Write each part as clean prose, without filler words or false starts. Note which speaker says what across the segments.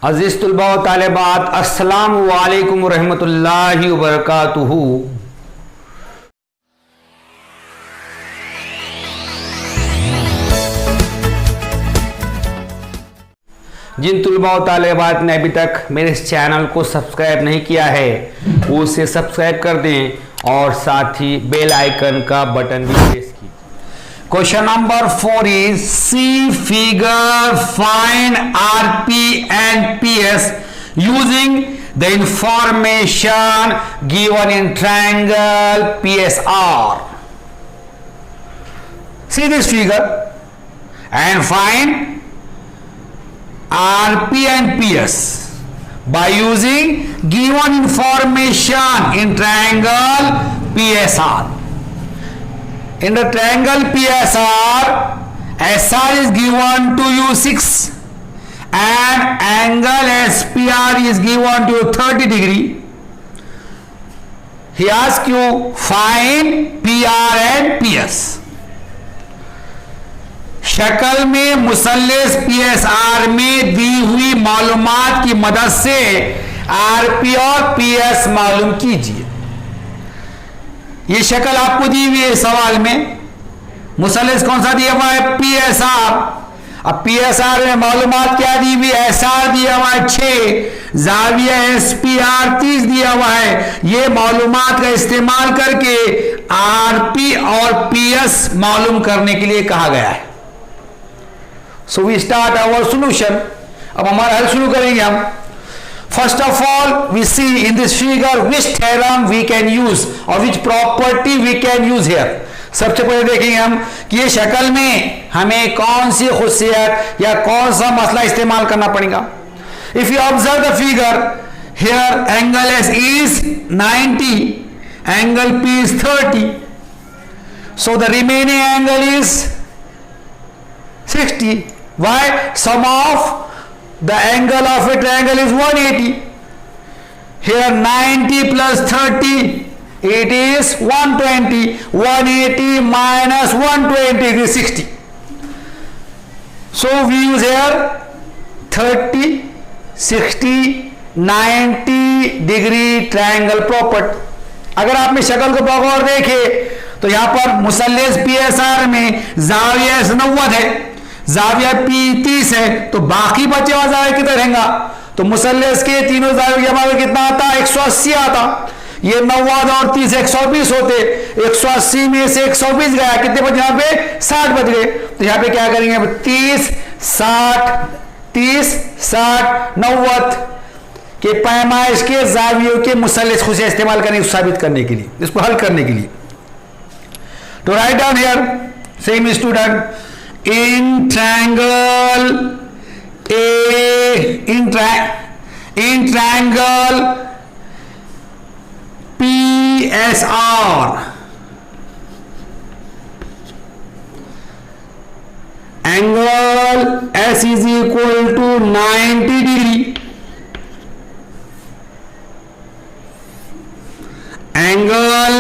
Speaker 1: अज़ीज़ तुलबा व तालिबात, अस्सलामु अलैकुम व रहमतुल्लाहि व बरकातुहू। जिन तुलबा व तालिबात ने अभी तक मेरे इस चैनल को सब्सक्राइब नहीं किया है वो उसे सब्सक्राइब कर दें और साथ ही बेल आइकन का बटन भी प्रेस कीजिए। Question number 4 is see figure find RP and PS using the information given in triangle PSR. See this figure and find RP and PS by using given information in triangle PSR. In the triangle PSR, SR is given to you 6 and angle SPR is given to you 30 degree. He asks you find PR and PS. शक्ल में मुसल्लेस PSR में दी हुई मालूमात की मदद से RP और PS मालूम कीजिए। ये शक्ल आपको दी हुई है सवाल में। मुसल्लेस कौन सा दिया हुआ है? पीएसआर। अब पीएसआर में मालूमात क्या दी हुई है? एसआर दिया हुआ है 6, जाविया एसपीआर 30 दिया हुआ है। ये मालूमात का इस्तेमाल करके आरपी और पीएस मालूम करने के लिए कहा गया है। So we start our solution. अब हमारा हल शुरू करेंगे हम। First of all, we see in this figure which theorem we can use or which property we can use here. सबसे पहले देखेंगे हम कि ये शक्ल में हमें कौन सी खुशियत या कौन सा मसला इस्तेमाल करना पड़ेगा। If you observe the figure, here angle S is 90, angle P is 30. So the remaining angle is 60. Why? Sum of the angle of a triangle is 180. Here 90 plus 30, it is 120. 180 minus 120 is 60. So we use here 30, 60, 90 degree triangle property. अगर आपने शक्ल को बगौर देखे तो यहाँ पर मुसल्लेस PSR में जाविया 90 है, जाविया पी 30 है, तो बाकी बचे हुआ जाविया कितना रहेगा? तो मुसल्लेस के तीनों जाविया जमा में कितना आता? 180 आता। ये 90 और 30 120 होते। 180 में से 120 गया, कितने बचे यहाँ पे? 60 बच गए। तो यहाँ पे क्या करेंगे? 30 60 90 के पैमाइश के जावियों के मुसल्लेस खुशियां इस्तेमाल करेंगे साबित करने के लिए, इसको हल करने के लिए। तो right down here same student in triangle in triangle PSR, angle S is equal to 90 degree, angle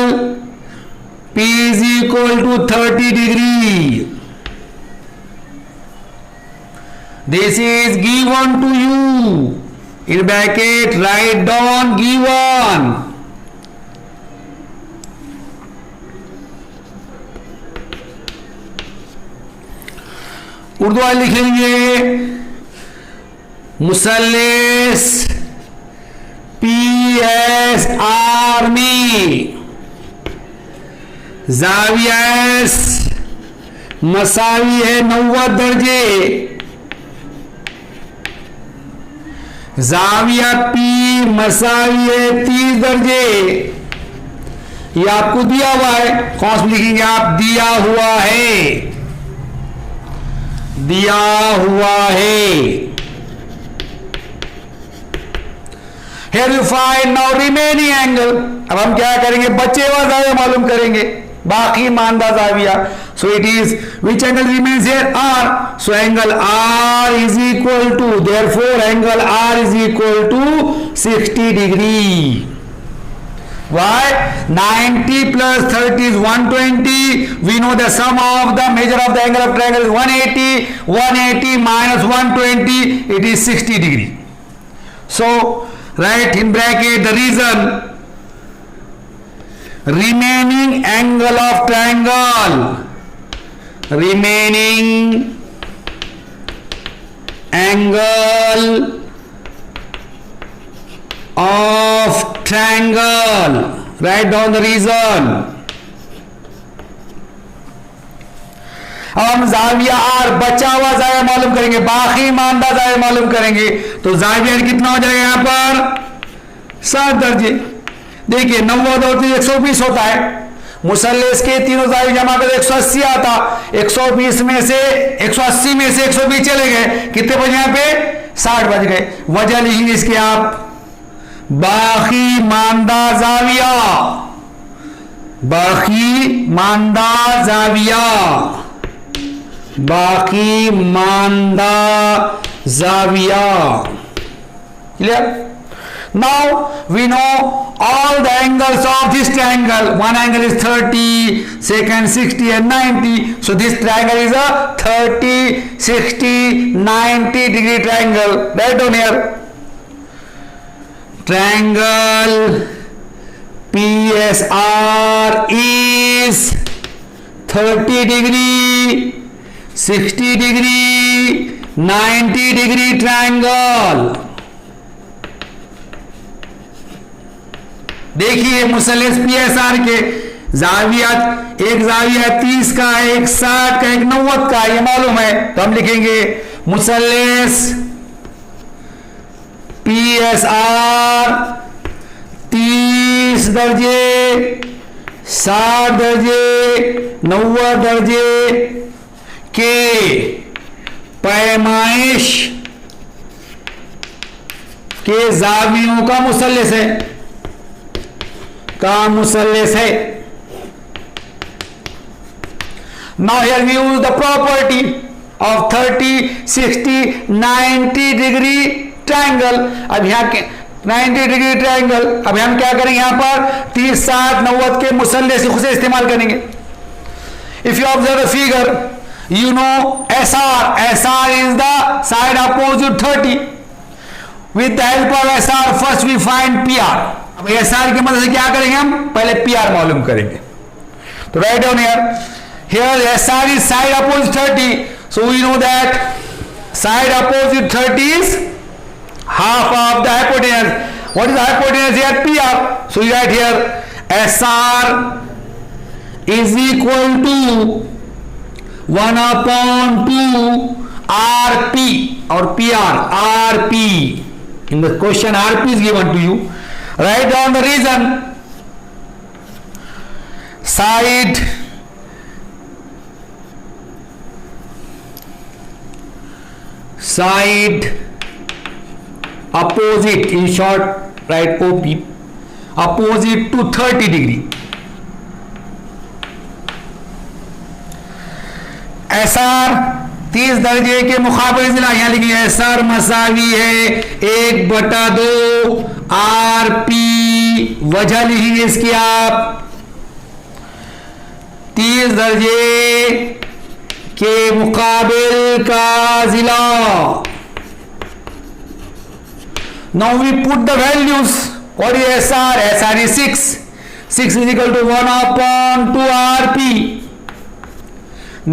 Speaker 1: P is equal to 30 degree. This is given to you. In bracket write down given. Urdu वाले लिखेंगे मुसल्लेस PSR में जाविया S मसावी है 90 दर्जे, जाविया P मसावी है 30 दर्जे। ये आपको दिया हुआ है। कौन सा लिखेंगे आप? दिया हुआ है, दिया हुआ है। Here you find now remaining angle. अब हम क्या करेंगे? बचे हुआ जाविया मालूम करेंगे, बाकी मानदा जाविया। So it is which angle remains here? R. So angle R is equal to, therefore angle R is equal to 60 degree. Why? 90 plus 30 is 120. We know the sum of the measure of the angle of triangle is 180. 180 minus 120, it is 60 degree. So write in bracket the reason. Remaining angle of triangle. Remaining angle of triangle. Write down the reason. अब हम जाविया are बचा हुआ जाविया मालूम करेंगे, बाकी मानदा जाविया मालूम करेंगे। तो जाविया कितना हो जाएगा यहां पर 7 दर्जे। देखिए 90 और 120 होता है, मुसल्लेस के तीनों जाविया जमा कर 180 आता। 120 में से 180 में से 120 चले गए, कितने बजे यहां पे 60 बज गए। वजह लिखेंगे इसके आप बाकी मानदा जाविया, बाकी मानदा जाविया, बाकी मानदा जाविया। Clear? Now we know all the angles of this triangle. One angle is 30, second 60 and 90. So this triangle is a 30, 60, 90 degree triangle. Write down here. Triangle PSR is 30 degree, 60 degree, 90 degree triangle. देखिए मुसल्लेस PSR के जाविया, एक जाविया 30 का है, एक 60 का, एक 90 का, ये मालूम है। तो हम लिखेंगे मुसल्लेस PSR 30 दर्जे, 60 दर्जे, 90 दर्जे के पैमाइश के जावियों का मुसल्लेस है, का मुसल्लेस है। Now here we use the property of 30, 60, 90 degree triangle. अब यहाँ के 90 डिग्री ट्रायंगल, अब हम क्या करेंगे यहाँ पर 30, 60, 90 के मुसल्लेस से इस्तेमाल करेंगे। If you observe the figure, you know SR is the side opposite 30. With the help of SR first we find PR. अब SR की मदद से क्या करेंगे हम, पहले PR मालूम करेंगे। तो write down here SR is side opposite 30, so we know that side opposite 30 is half of the hypotenuse. What is the hypotenuse here? PR. So we write here SR is equal to 1/2 RP or PR, RP. In the question RP is given to you. Write down the reason. Side opposite, in short write OP, opposite to 30 degree. SR 30 दर्जे के मुकाबले जिला, यहां लिखिए SR मसावी है 1/2 RP। वजह लिखिए इसकी आप 30 दर्जे के मुकाबिल का जिला। Now we put the values. What is SR? SR is 6. 6 is equal to 1/2 RP.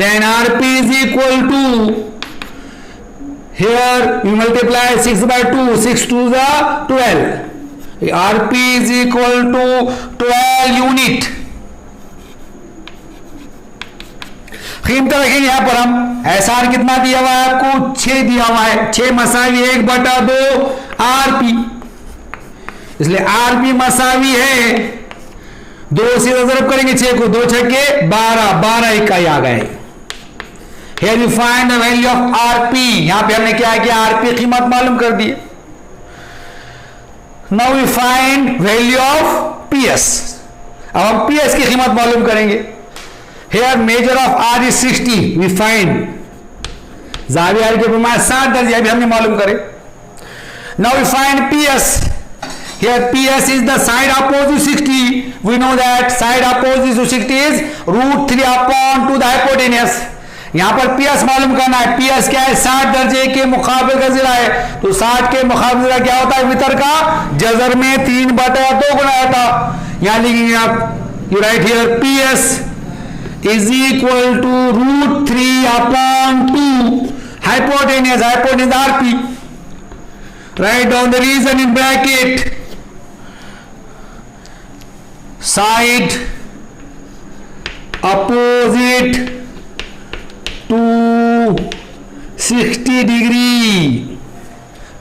Speaker 1: Then RP is equal to, here we multiply 6/2, 6 2 is 12. RP is equal to 12 unit. कीमत रखेंगे यहां पर हम। SR कितना दिया हुआ है आपको, 6 दिया हुआ है, 6 मसावी 1/2 RP, इसलिए RP मसावी है 2 से ज़रब करेंगे 6 को, 2 6 के 12 इकाई आ गए। Here we find the value of RP. यहां पे हमने क्या किया, RP कीमत मालूम कर दी। Now we find value of PS. अब हम PS की कीमत मालूम करेंगे। Here measure of R is 60. We find जाविया के पैमाने 60 दर्जे अभी हमने मालूम करे। Now we find PS. Here PS is the side opposite 60. We know that side opposite to 60 is √3/2 the hypotenuse. यहां पर पीएस मालूम करना है। पीएस क्या है? 60 दर्जे के मुकाबले का जिला है, तो 60 के मुकाबले का क्या होता है? वितर का जजर में 3/2 गुना आता। यहां लिखेंगे आप, you write here PS is equal to √3/2 hypotenuse RP. Write down the reason in bracket. Side opposite to 60 degree.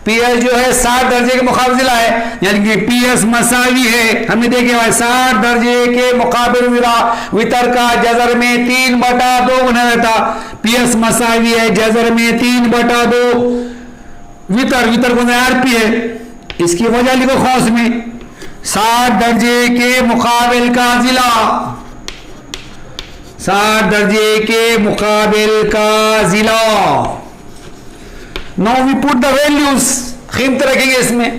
Speaker 1: PS जो है 60 दर्जे के मुकाबले है, यानी कि पीएस मसावी है। हमने देखे भाई 60 दर्जे के मुकाबले वितर का जजर में 3/2 गुना रहता। पीएस मसावी है, जजर में 3/2 वितर को आरपी है। इसकी वजह लिखो खौस में, 60 दर्जे के मुकाबले का जिला, 60 दर्जे के मुकाबले का जिला। Now we put the values, कीमत रखेंगे इसमें।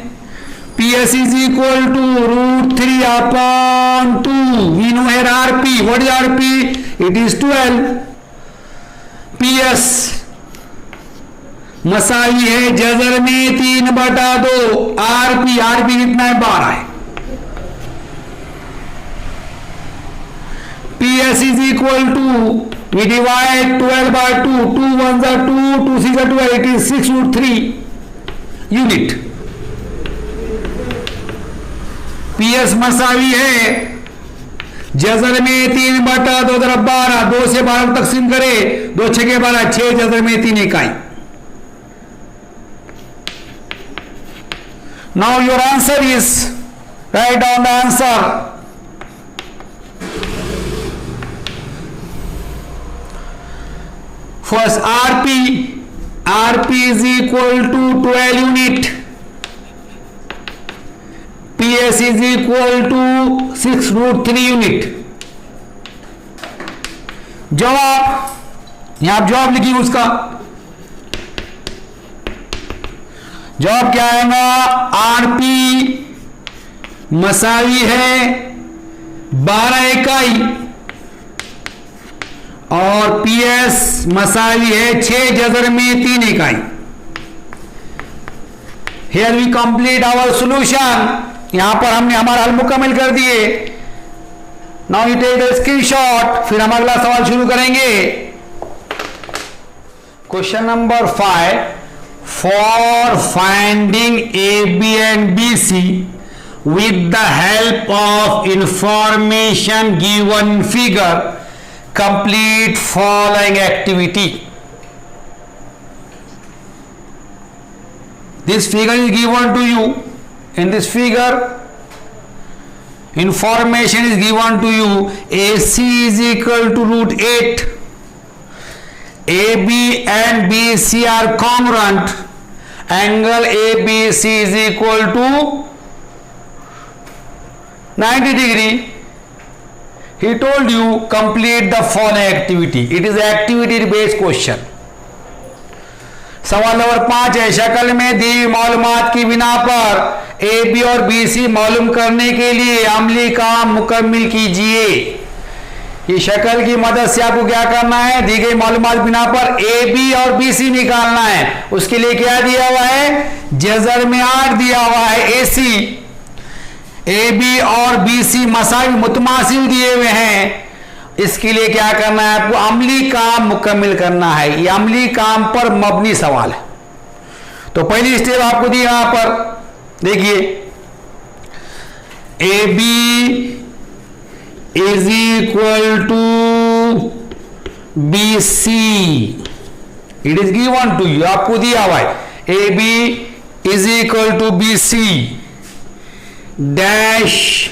Speaker 1: PS is equal to √3/2. We know here RP. What is RP? It is 12. PS Masai है जजर में 3/2। RP कितना है? 12 है। PS is equal to, we divide 12/2, 2 1s are 2, 2 6 are 12, it is 6√3 unit. PS मसावी है जजर में 3/2 तरफ 12, 2 से 12 को तकसीम करे, 2 6 के 12, 6 जजर में 3 इकाई। Now your answer is, write down the answer. First RP is equal to 12 unit. PS is equal to 6√3 unit. जवाब, यहां आप जवाब लिखिए उसका। जवाब क्या आएगा? आरपी मसावी है 12 इकाई और पीएस मसावी है 6 जजर में 3 इकाई। Here we complete our solution. यहां पर हमने हमारा हल मुकम्मल कर दिए। Now you take the screenshot, फिर हम अगला सवाल शुरू करेंगे। Question number 5, for finding AB and BC with the help of information given in figure, complete following activity. This figure is given to you. In this figure, information is given to you. AC is equal to √8. AB and BC are congruent. Angle ABC is equal to 90 degree. He told you complete the following activity. It is activity based question. सवाल number 5 है, शक्ल में दी मालूमात की बिना पर A B और B C मालूम करने के लिए अमली काम मुकम्मल कीजिए। ये शक्ल की मदद से आपको क्या करना है? दी गई मालूमात बिना पर ए बी और बी सी निकालना है। उसके लिए क्या दिया हुआ है? जजर में 8 दिया हुआ है। ए सी, ए बी और बी सी मसाइल मुतमासिल दिए हुए हैं। इसके लिए क्या करना है? आपको अमली काम मुकम्मल करना है। ये अमली काम पर मबनी सवाल है। तो पहली स्टेप आपको दी यहां पर, देखिए A B is equal to B C, it is given to you, आपको दिया हुआ है। A B is equal to B C dash,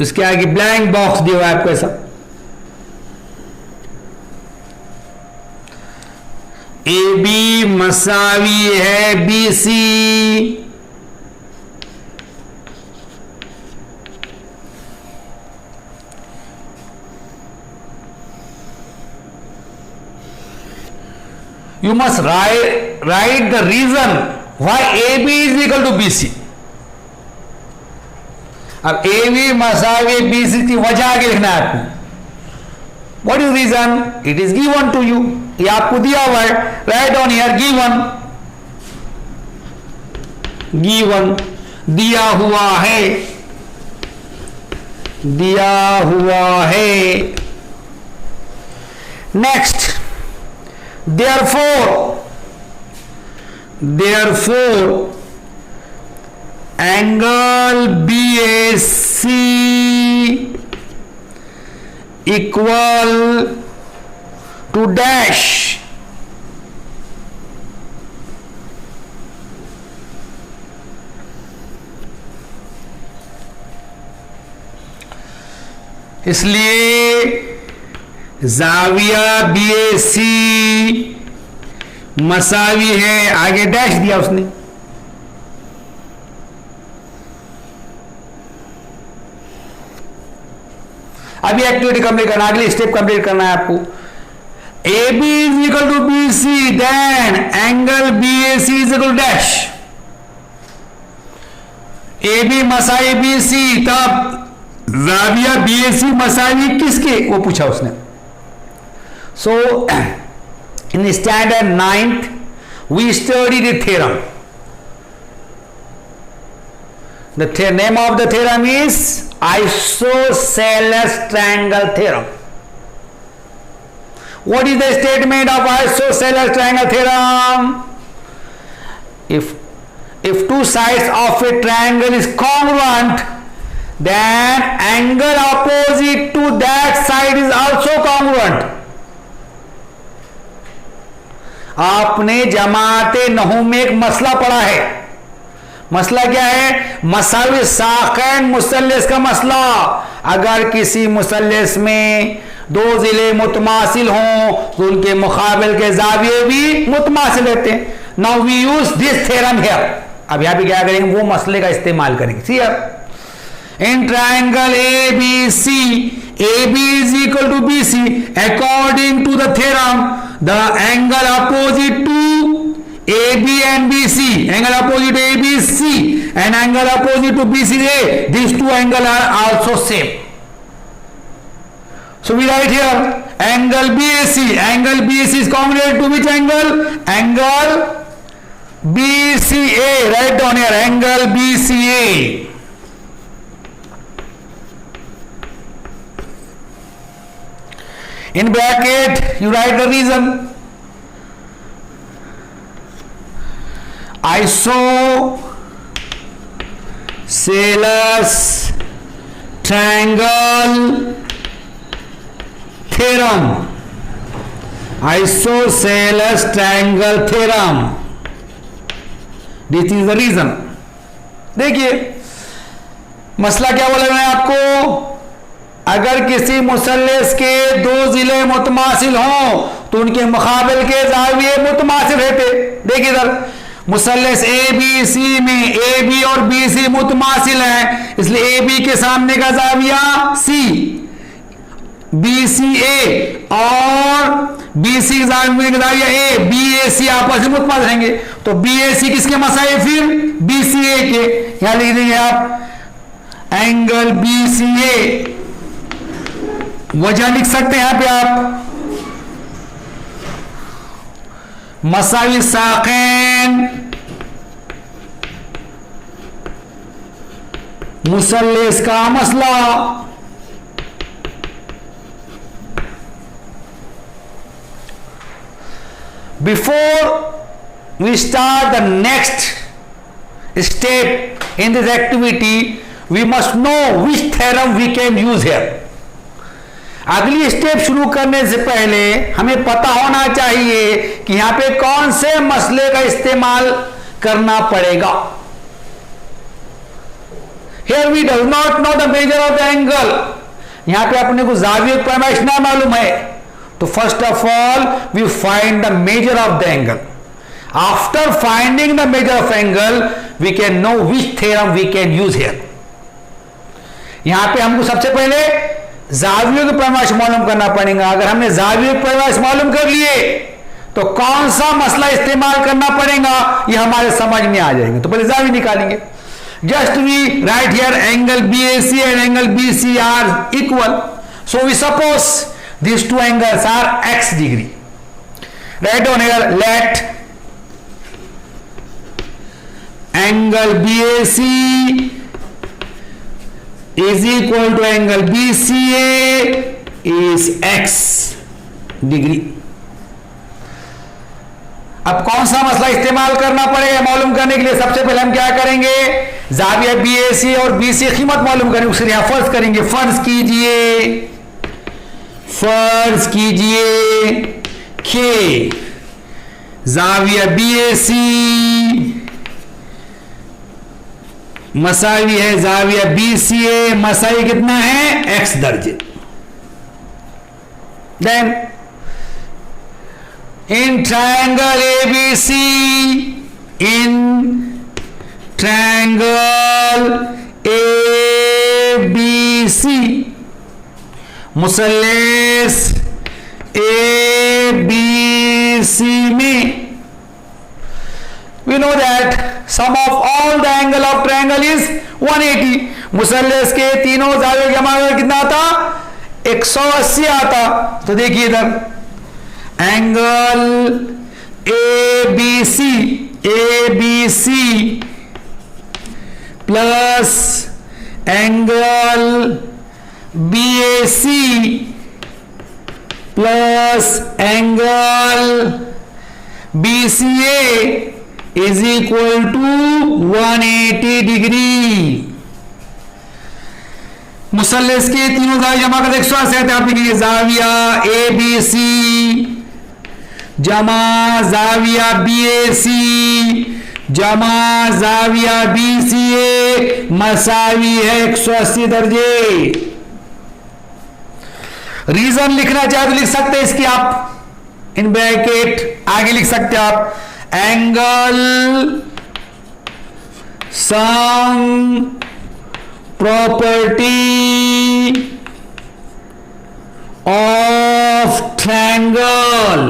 Speaker 1: इसके आगे ब्लैंक बॉक्स दिया हुआ है आपको ऐसा। ए बी मसावी है B C, you must write the reason why AB is equal to BC. अब ए बी मसावी बी सी की वजह आगे लिखना है आपको। What is reason? It is given to you, ये आपको दिया हुआ है। Write down here given, given दिया हुआ है, दिया हुआ है। Next, therefore angle BAC equal to dash, इसलिए जाविया BAC मसावी है, आगे डैश दिया उसने। अभी एक्टिविटी कंप्लीट करना, अगली स्टेप कंप्लीट करना है आपको। A B is equal to B C, then angle BAC is equal to dash. A B मसाई BC, तब जाविया BAC मसावी किसके, वो पूछा उसने। So in standard 9th we studied the theorem. The name of the theorem is isosceles triangle theorem. What is the statement of isosceles triangle theorem? If two sides of a triangle is congruent, then angle opposite to that side is also congruent. आपने जमाते नहू में एक मसला पढ़ा है। मसला क्या है? मसावी साकैन मुसल्लस का मसला। अगर किसी मुसल्लस में दो जिले मुतमासिल हों तो उनके मुकाबिल के जाविये भी मुतमासिल रहते हैं। Now we use this theorem here. अब यहां पे क्या करेंगे? वो मसले का इस्तेमाल करेंगे। See in triangle ABC, AB is equal to BC, according to the theorem, the angle opposite to AB and BC, angle opposite to ABC and angle opposite to BCA, these two angles are also same. So we write here angle BAC, angle BAC is congruent to which angle? Angle BCA. Write down here angle BCA. In bracket you write the reason. Isosceles triangle theorem. Isosceles triangle theorem. This is the reason. देखिए मसला क्या बोला मैंने आपको? अगर किसी मुसल्लस के दो जिले मुतमासिल हों तो उनके मुकाबिल के जाविये मुतमासिल रहते। देखिए इधर मुसल्लस ABC में AB और BC मुतमासिल हैं, इसलिए AB के सामने का जाविया C, BCA और BC के सामने का जाविया A, BAC आपस में मुतमासिल रहेंगे। तो BAC किसके मसाए? फिर BCA के। यहां लिख देंगे आप एंगल BCA। वजह लिख सकते हैं यहां पे आप मसावी साकैन मुसल्लस का मसला। Before we start the next step in this activity, we must know which theorem we can use here. अगली स्टेप शुरू करने से पहले हमें पता होना चाहिए कि यहां पे कौन से मसले का इस्तेमाल करना पड़ेगा। Here we do not know the measure of the angle. यहां पे अपने को जाविये की पैमाइश ना मालूम है, तो first of all we find the measure of the angle. After finding the measure of angle we can know which theorem we can use here. यहां पे हमको सबसे पहले जाविये की पैमाइश मालूम करना पड़ेगा। अगर हमने जाविये की पैमाइश मालूम कर लिए तो कौन सा मसला इस्तेमाल करना पड़ेगा ये हमारे समझ में आ जाएगा। तो पहले जाविये निकालेंगे। Just we write here angle BAC and angle BC are equal. So we suppose these two angles are x degree. Write down here, let angle BAC is equal to angle BCA is x degree. अब कौन सा मसला इस्तेमाल करना पड़ेगा मालूम करने के लिए? सबसे पहले हम क्या करेंगे, जाविया बीएसी और बीसी कीमत मालूम करेंगे. उसके लिए फर्ज करेंगे, फर्ज कीजिए के जाविया बीएसी मसावी है जाविया बीसीए, मसावी कितना है? x दर्जे. देन in triangle ABC, मुसल्लेस ABC में we know that sum of all the angle of triangle is 180. मुसल्लेस के तीनों जाविया जमा कितना आता? 180 आता. तो देखिए इधर angle ABC plus angle BAC plus angle BCA is equal to 180 degree. मुसल्लेस के तीनों जाविया जमा कर 180 आते. आप लिखिए जाविया ABC जमा जाविया BAC जमा जाविया BCA मसावी है 180 दर्जे. रीजन लिखना चाहे तो लिख सकते हैं इसकी आप इन ब्रैकेट. आगे लिख सकते हैं आप angle sum property of triangle.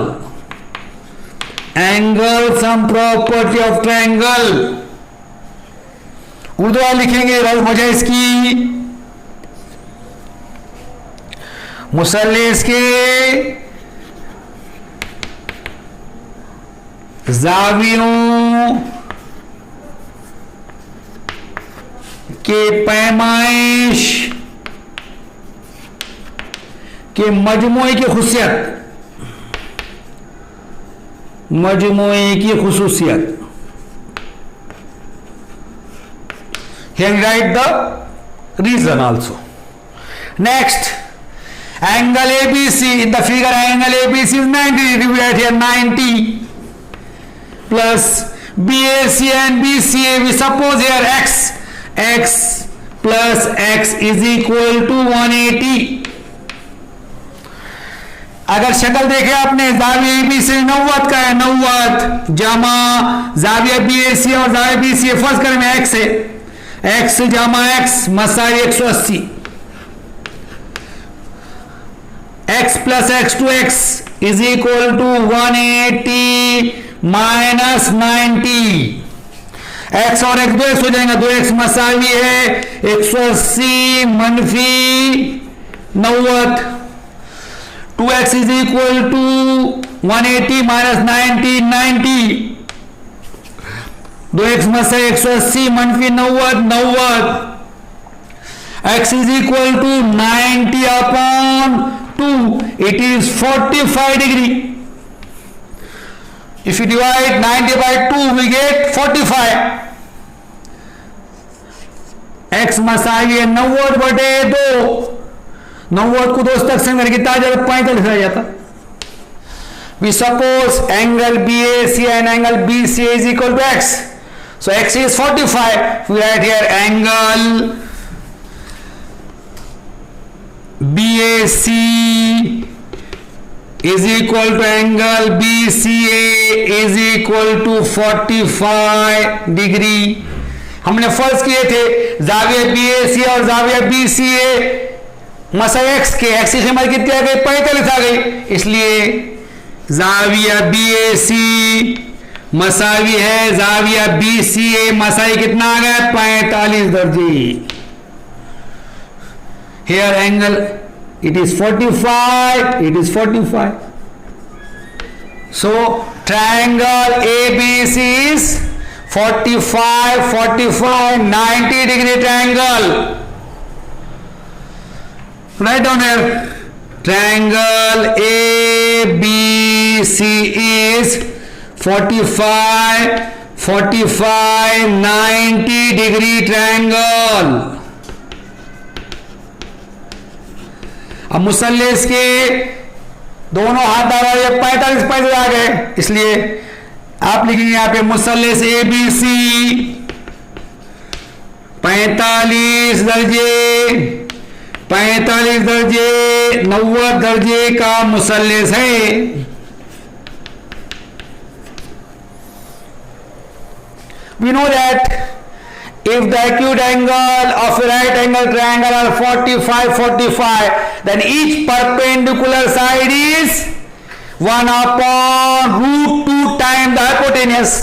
Speaker 1: Angle sum property of triangle Urdu लिखेंगे. वजह इसकी मुसल्लेस के जावियों के पैमाइश के मजमूए की खुसूसियत. Here write the reason also. Next, angle ABC in the figure, angle ABC is 90 degree. We write here 90 plus BAC and BCA. We suppose here x plus x is equal to 180. अगर शक्ल देखे आपने जाविया ABC 90 का है, 90 जमा जाविया BAC और जाविया BCA first करें में x है, x जमा x Masai 180. x plus x to x is equal to 180 minus 90. x और x 2x हो जाएगा, 2x मसावी है 180 मनफी 90. 2x is equal to 180 minus 90 90. 2x Masai 180 मनफी 90. x is equal to 90 upon 2. It is 45 degree. If you divide 90 by 2, we get 45. x Masai है 90 बटे 2. 90 को 2 तक से मेरे कितना जाता? 45 आ जाता. We suppose angle BAC and angle BCA is equal to x. So x is 45. We write here angle BAC is equal to angle BCA is equal to 45 degree. हमने फर्ज किए थे जाविया BAC और जाविया BCA मसा x के x की कीमत कितनी आ गई? 45 आ गई. इसलिए जाविया BAC मसावी है जाविया BCA, मसाई कितना आ गया 45 दर्जे। Here angle it is 45, it is 45. So triangle ABC is 45, 45, 90 degree triangle. Write down here. Triangle ABC is 45, 45, 90 degree triangle. अब मुसल्लेस के दोनों हाथ डाला, 45 पैसे आ गए, इसलिए आप लिखेंगे यहां पे मुसल्लेस ABC 45 दर्जे, 45 दर्जे 90 दर्जे का मुसल्लेस है। We know that if the acute angle of a right angle triangle are 45, 45, then each perpendicular side is 1/√2 times the hypotenuse.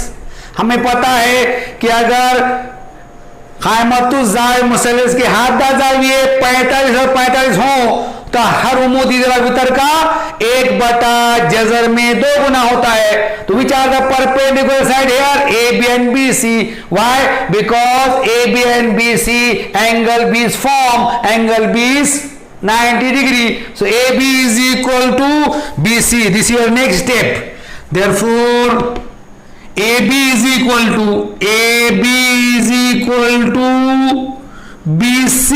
Speaker 1: हमें पता है कि अगर क़ाइमतुज़्ज़ाविया मुसल्लस के हाथ जाविये 45 और 45 हो तो हर उमूदी वितर का 1/जज़र में 2 गुना होता है। तो which are the perpendicular side here AB and BC? Why? Because AB and BC angle B is formed, angle B is 90 degree. So AB is equal to BC. This is your next step. Therefore AB is equal to BC.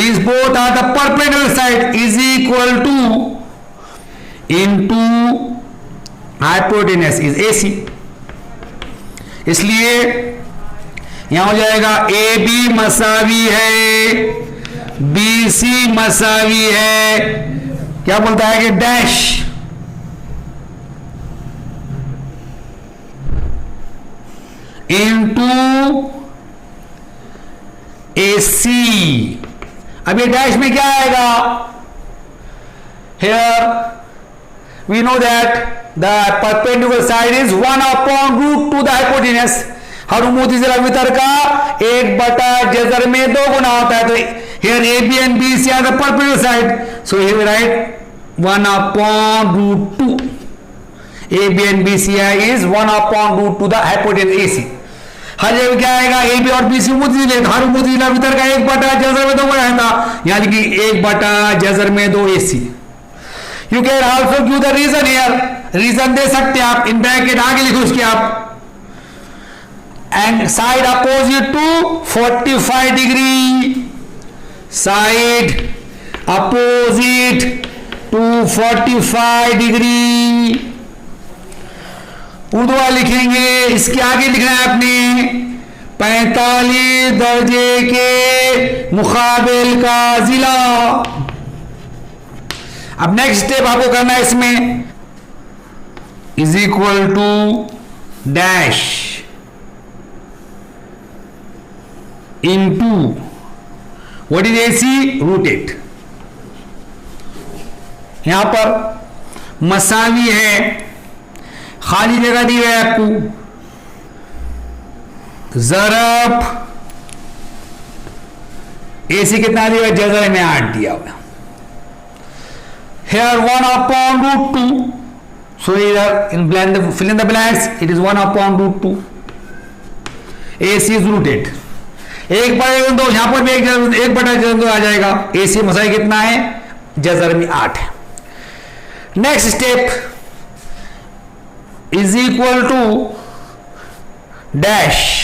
Speaker 1: These both are the perpendicular side is equal to into hypotenuse is AC. इसलिए यहां हो जाएगा AB मसावी है BC मसावी है, क्या बोलता है कि डैश इंटू AC। अब ये डैश में क्या आएगा? Here we know that the perpendicular side is 1/√2 the hypotenuse. हर उमूदी वितर का 1/जज़र में 2 गुना होता है। तो here AB and BC are the perpendicular side. So here we write 1/√2. AB and BC is 1/√2 the hypotenuse AC. हर जगह क्या आएगा? AB और BC उमूदी हर उमूदी वितर का 1/जज़र में 2 गुना आएगा, यानी कि 1/जज़र में 2 AC। You can also give the reason here. Reason दे सकते हैं आप, इन ब्रैकेट आगे लिखो उसके आप। And side opposite to 45 degree, side opposite to 45 degree. Urdu लिखेंगे, इसके आगे लिखना है आपने 45 दर्जे के मुकाबिल का जिला। अब नेक्स्ट स्टेप आपको करना है इसमें is equal to dash into what is AC √8। यहां पर मसावी है, खाली जगह दी है आपको, ज़रब AC कितना दिया है? जज़र में 8 दिया हुआ। Here 1/√2. So here fill in the blanks. It is 1/√2. AC is √8. 1/2 यहां पर भी 1/2 आ जाएगा। AC मसाई कितना है? जज़र में 8 है। Next step is equal to dash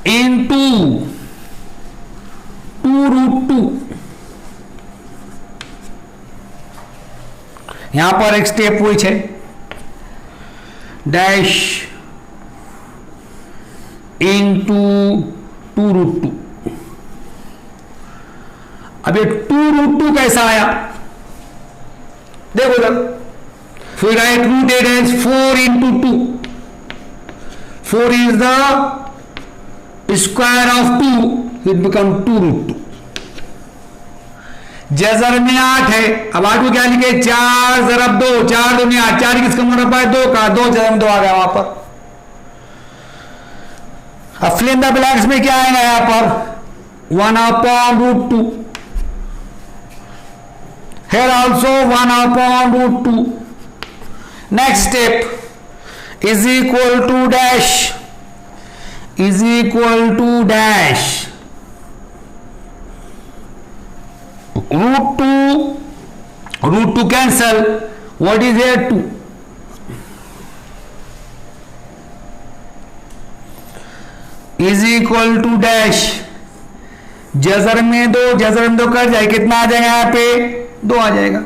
Speaker 1: into 2√2। यहां पर एक स्टेप हुई है, डैश इंटू 2√2। अब ये 2√2 कैसा आया देखो इधर। फिर write √8 as 4 into 2। 4 is the square of 2 it become 2√2। जजर में 8 है, अब 8 को क्या लिखे 4 ज़रब 2, 4 दूनी 8, 4 किसका मुरब्बा है 2 का, 2 जजर में 2 आ गया वहां पर। अब फिल इन द ब्लैंक्स में क्या आएगा यहां पर 1/√2, here also 1/√2। next step is equal to dash, is equal to dash √2 cancel, what is here 2, is equal to dash, Jhajjar में 2, जजर में 2 कर जाए कितना आ जाएगा यहाँ पे 2 आ जाएगा।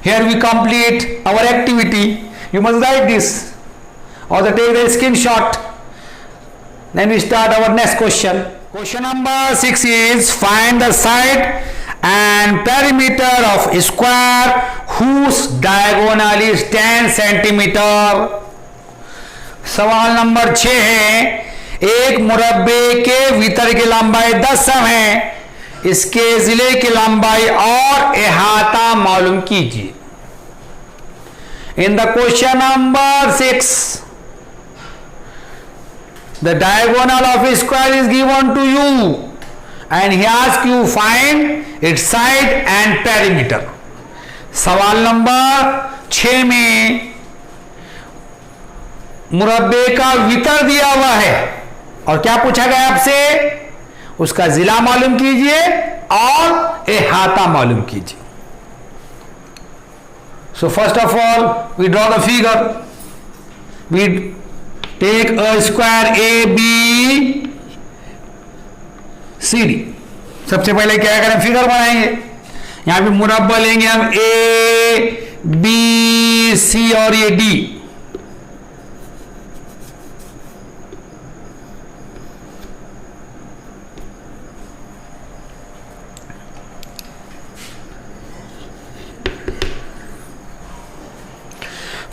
Speaker 1: Here we complete our activity. You must write this or take the screenshot. Then we start our next question. Question number 6 is find the side and perimeter of square whose diagonal is 10 centimeter. सवाल number 6 है, एक मुरब्बे के वितर की लंबाई 10 सम है, इसके जिले की लंबाई और इहाता मालूम कीजिए। In the question number 6 the diagonal of a square is given to you and he asks you find its side and perimeter। सवाल नंबर 6 में मुरब्बे का वितर दिया हुआ है और क्या पूछा गया आपसे, उसका जिला मालूम कीजिए और इहाता मालूम कीजिए। So first of all we draw the figure, we take a square A B C D. सबसे पहले क्या करें, फिगर बनाएंगे। यहां पे मुरब्बा लेंगे हम ए बी सी और ये D.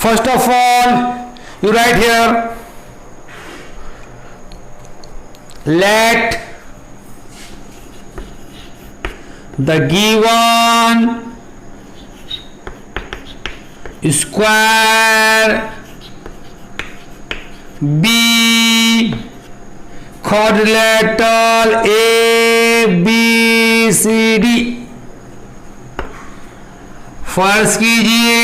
Speaker 1: First of all, you write here, let the given square be quadrilateral A B C D। फर्ज कीजिए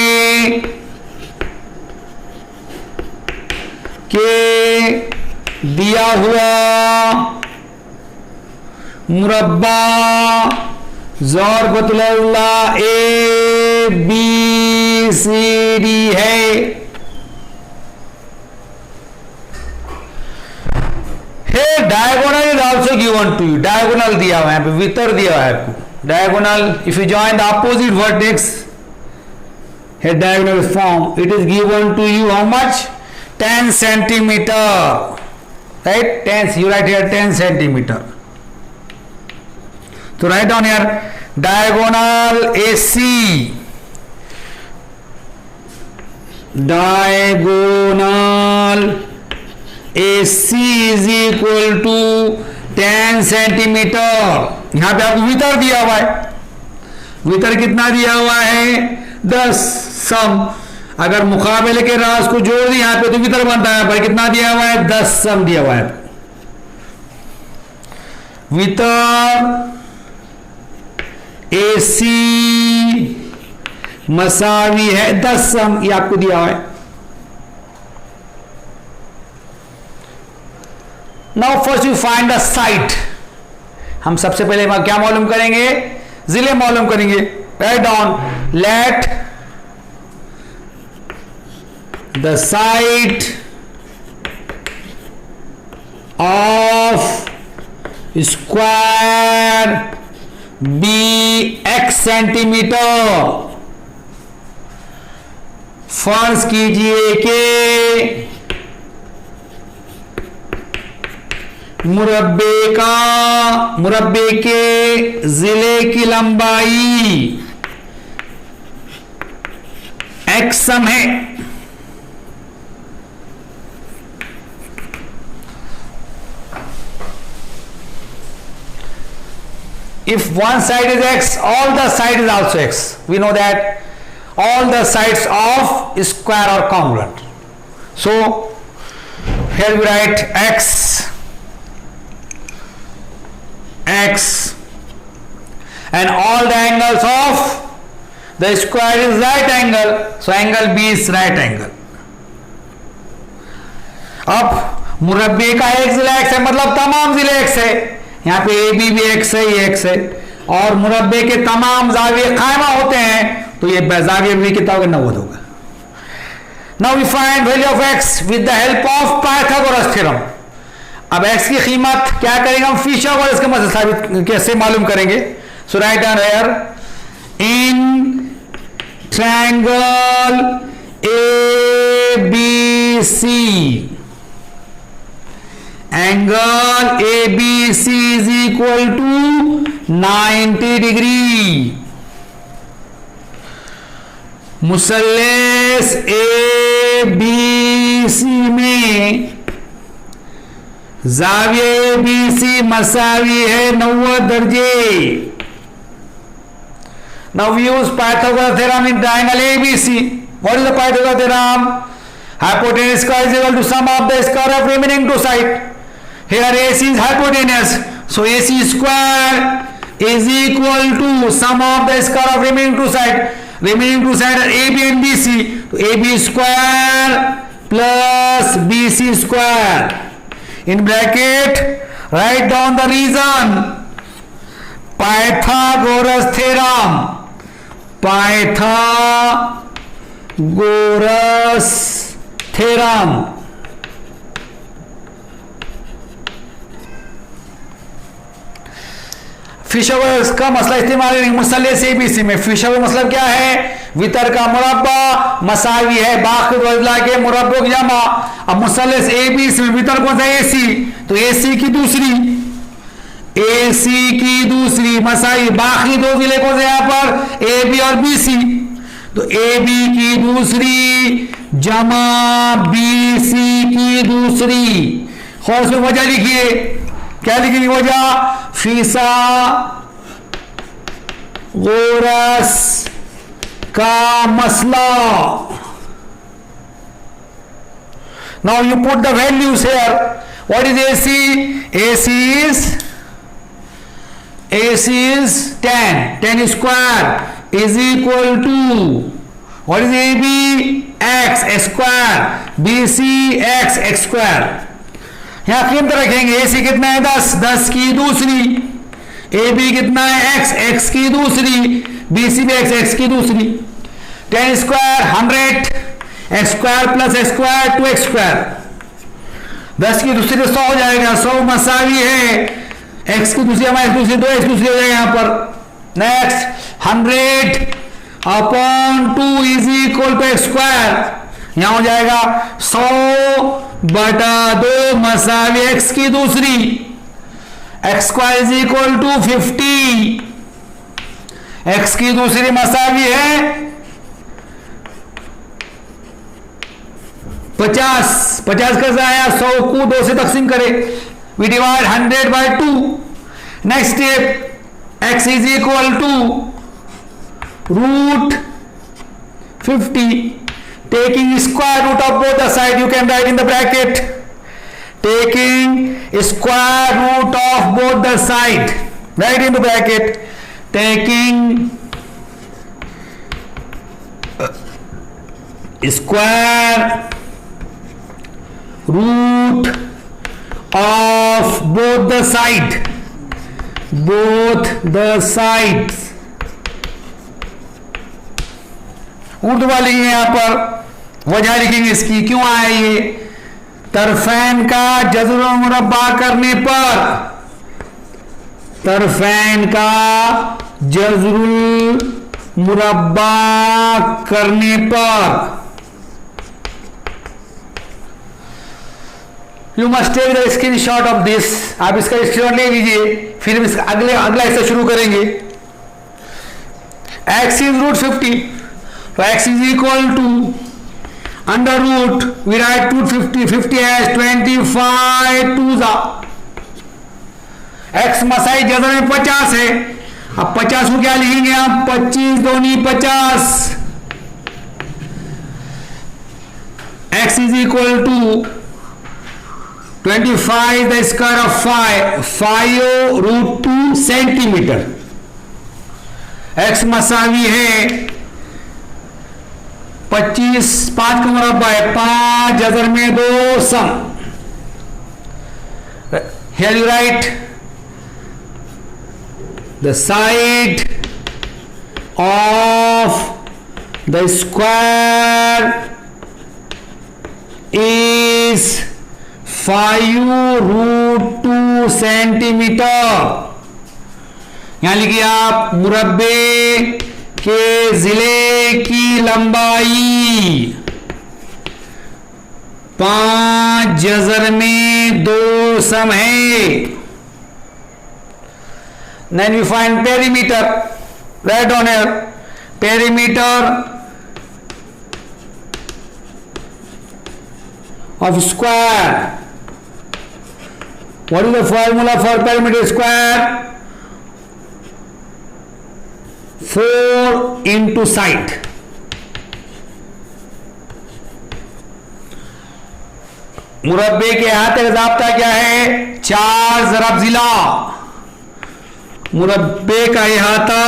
Speaker 1: के दिया हुआ मुरब्बा ज़रबतुल्ला ए बी सी डी है। Diagonal is also given to you, diagonal दिया हुआ है यहाँ पे, वितर दिया हुआ है आपको। Diagonal if you join the opposite vertex है diagonal form, it is given to you how much 10 centimeter, right? 10, you write here 10 centimeter. So write down here diagonal AC, diagonal AC is equal to 10 centimeter। यहां पे आपको वितर दिया हुआ है, वितर कितना दिया हुआ है 10 सम। अगर मुकाबले के राज को जोड़ दी यहां पे तो वितर बनता है, पर कितना दिया हुआ है 10 सम दिया हुआ है। वितर AC मसावी है 10 सम, ये आपको दिया हुआ है। Now first you find the side. हम सबसे पहले क्या मालूम करेंगे, जिले मालूम करेंगे। Write down let the side of square be x centimeter। फर्ज कीजिए कि मुरब्बे के जिले की लंबाई x सम है। if one side is x, all the side is also x. We know that all the sides of square are congruent. So here we write x, and all the angles of the square is right angle, so angle B is right angle. अब मुरब्बे का एक जिला x है, मतलब तमाम जिले x है, यहाँ पे ए बी भी x है, ये x है, और मुरब्बे के तमाम जाविये कायमा होते हैं, तो ये जाविये भी कितना होगा, 90 होगा. Now we find value of x with the help of Pythagoras theorem. अब x की कीमत क्या करेंगे हम, फिथागोरस के मदद से साबित कैसे मालूम करेंगे. So write down here, in triangle ABC, angle ABC is equal to 90 degree. मुसल्लेस ABC में जाविये ABC मसावी है 90 दर्जे. Now we use Pythagoras theorem in triangle ABC. What is the Pythagoras theorem? Hypotenuse square is equal to sum of the square of remaining two sides. Here AC is hypotenuse, so AC square is equal to sum of the square of remaining two sides. Remaining two sides are AB and BC. So AB square plus BC square. In bracket, write down the reason. Pythagoras theorem. Pythagoras theorem. फिथागोरस का मसला इस्तेमाल करेंगे मुसल्लेस ABC में. फिथागोरस मतलब क्या है, वितर का मुरब्बा मसावी है बाकी दो अजला के मुरब्बों की जमा. अब मुसल्लेस ABC में वितर कौन सा, AC, तो AC की दूसरी मसावी बाकी दो जिले कौन से यहाँ पर, AB और BC, तो AB की दूसरी जमा BC की दूसरी. और उसमें वजह लिखिए, क्या लिखेंगे वजह, फिथागोरस का मसला. Now you put the values here. What is AC? AC is 10. 10 square is equal to, what is AB? X square. BC x square. यहाँ कीमत रखेंगे. AC कितना है, 10 की दूसरी, AB कितना है, x की दूसरी, BC भी x की दूसरी. 10 square 100, x square plus x square 2x square. 10 की दूसरी 100 हो जाएगा, 100 मसावी है, x की दूसरी हमारी दूसरी 2x दूसरी हो जाएगा यहाँ पर. Next 100 upon 2 is equal to x square. यहाँ हो जाएगा 100/2 मसावी x की दूसरी, x square is equal to 50. x की दूसरी मसावी है 50 कैसे आया, 100 को 2 से तकसीम करें, we divide 100/2. Next step, x is equal to √50. Taking square root of both the side, you can write in the bracket. Taking square root of both the side, write in the bracket. Taking square root of both the sides. Urdu वाली यहाँ पर वजह लिखेंगे इसकी, क्यों आया ये, तरफैन का जज़्र मुरब्बा करने पर, तरफैन का जज़्र मुरब्बा करने पर. You must take the screenshot of this. आप इसका स्क्रीनशॉट ले लीजिए, फिर अगला हिस्सा शुरू करेंगे. x इज √50, तो x is equal to under root, we write 250, 50 as 25 2s x मसाई जजर में 50 है। अब 50 को क्या लिखेंगे आप? 25 दूनी 50। X is equal to 25 the square of 5√2 centimetre. X मसावी है 25, 5 का मुरब्बा है, 5 जजर में 2 सम। Here you write the side of the square is 5√2 centimetre. यहां लिखिए आप मुरब्बे के जिले की लंबाई 5 जजर में 2 सम है। Then we find perimeter. Write down here. Perimeter of square. What is the formula for perimeter square? 4 into side. मुरब्बे के अहाते का ज़ाब्ता क्या है? 4 ज़रब ज़िला। मुरब्बे का अहाता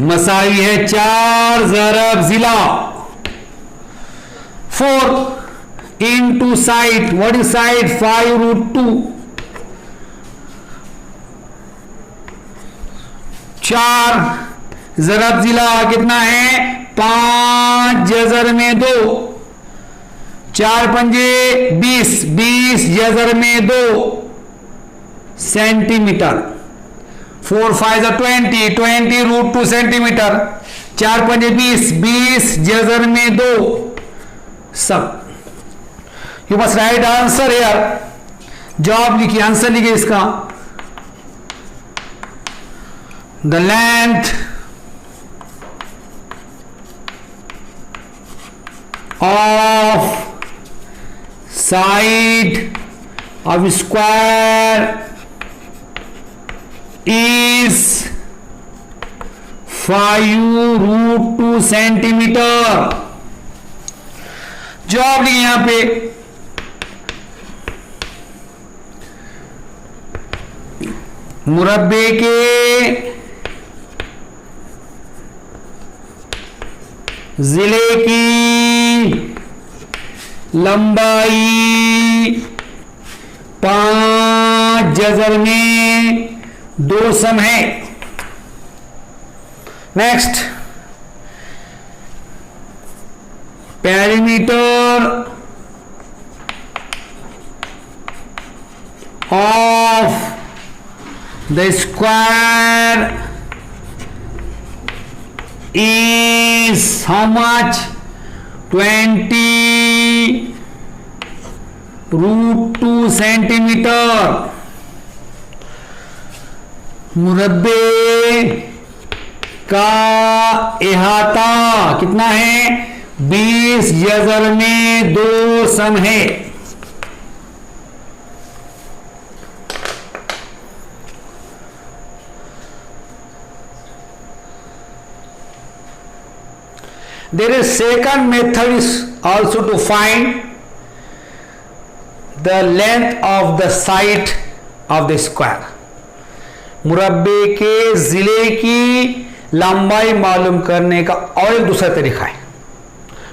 Speaker 1: मसावी है 4 ज़रब ज़िला। 4 into side. What is side? 5√2। 4 ज़रब ज़िला कितना है? 5 जज़र में 2। 4 पंजे 20, 20 जज़र में 2 सेंटीमीटर। 4 5 20, 20√2 सेंटीमीटर। 4 पंजे 20, 20 जज़र में 2 सब। You must write answer here. जवाब लिखिए, आंसर लिखिए इसका। The length of side of square is 5√2 centimetre. जवाब लिखिए यहां पे। मुरब्बे के जिले की लंबाई 5 जज़र में 2 सम है। Next, perimeter of the square is how much? 20√2 centimetre. मुरब्बे का अहाता कितना है? 20 जज़र में 2 सम है। There is second method is also to find the length of the side of the square. मुरब्बे के जिले की लंबाई मालूम करने का और एक दूसरा तरीका है,